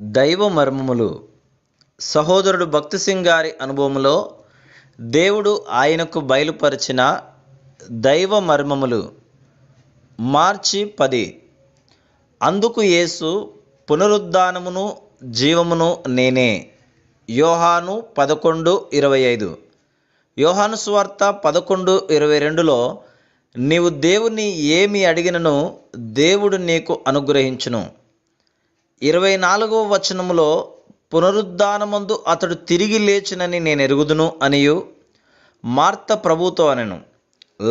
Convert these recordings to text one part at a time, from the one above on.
దైవ మర్మములు. సహోదరుడు భక్తి సింగ్ గారి అనుభవంలో దేవుడు ఆయనకు బయలుపరిచిన దైవ మర్మములు. మార్చి 10. అందుకు యేసు, పునరుద్ధానమును జీవమును నేనే. యోహాను 11:25. యోహాను సువార్త 11:22లో నీవు దేవుని ఏమి అడిగినను దేవుడు నీకు అనుగ్రహించును. 24వ వచనములో పునరుద్ధానమందు అతడు తిరిగి లేచునని నేను ఎరుగుదును అనియు మార్త ప్రభుతో అనెను.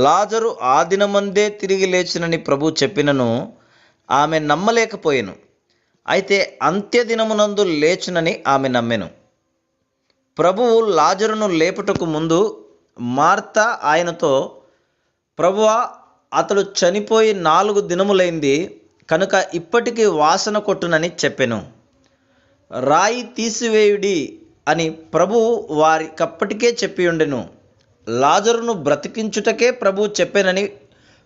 లాజరు ఆ దినమందే తిరిగి లేచునని ప్రభు చెప్పినను ఆమె నమ్మలేకపోయెను. అయితే అంత్యదినమునందు లేచునని ఆమె నమ్మెను. ప్రభువు లాజరును లేపుటకు ముందు మార్త ఆయనతో, ప్రభువా, అతడు చనిపోయి 4 దినములైంది కనుక ఇప్పటికీ వాసన కొట్టునని చెప్పెను. రాయి తీసివేయుడి అని ప్రభువు వారికప్పటికే చెప్పియుండెను. లాజరును బ్రతికించుటకే ప్రభువు చెప్పెనని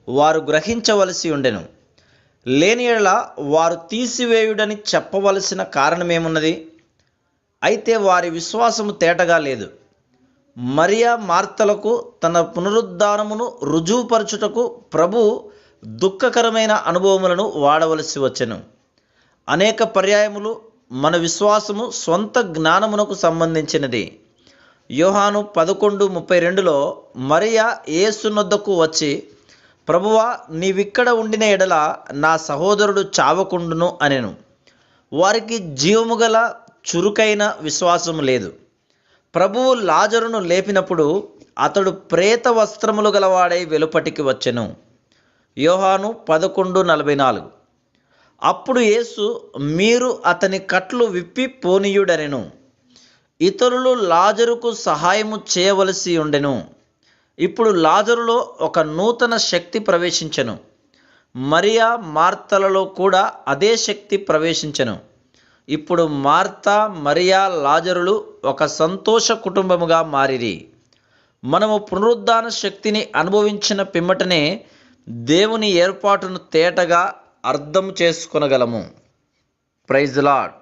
వారు గ్రహించవలసి ఉండెను. లేని యెడల వారు తీసివేయుడని చెప్పవలసిన కారణమేమున్నది? అయితే వారి విశ్వాసము తేటగా లేదు. మరియా మార్తలకు తన పునరుద్ధానమును రుజువుపరచుటకు ప్రభువు దుఃఖకరమైన అనుభవములను వాడవలసి వచ్చెను. అనేక పర్యాయములు మన విశ్వాసము స్వంత జ్ఞానమునకు సంబంధించినది. యోహాను 11:32లో మరియా యేసునొద్దకు వచ్చి, ప్రభువా, నీవిక్కడ ఉండిన ఎడల నా సహోదరుడు చావకుండును అనెను. వారికి జీవము గల చురుకైన విశ్వాసము లేదు. ప్రభువు లాజరును లేపినప్పుడు అతడు ప్రేత వస్త్రములు గలవాడై వెలుపటికి వచ్చెను. యోహాను 11:44. అప్పుడు యేసు, మీరు అతని కట్లు విప్పి పోనీయుడనెను. ఇతరులు లాజరుకు సహాయము చేయవలసి ఉండెను. ఇప్పుడు లాజరులో ఒక నూతన శక్తి ప్రవేశించెను. మరియా మార్తలలో కూడా అదే శక్తి ప్రవేశించెను. ఇప్పుడు మార్తా, మరియా, లాజరులు ఒక సంతోష కుటుంబముగా మారిరి. మనము పునరుద్ధాన శక్తిని అనుభవించిన పిమ్మటనే దేవుని ఏర్పాటును తేటగా అర్థం చేసుకొనగలము. Praise the lord.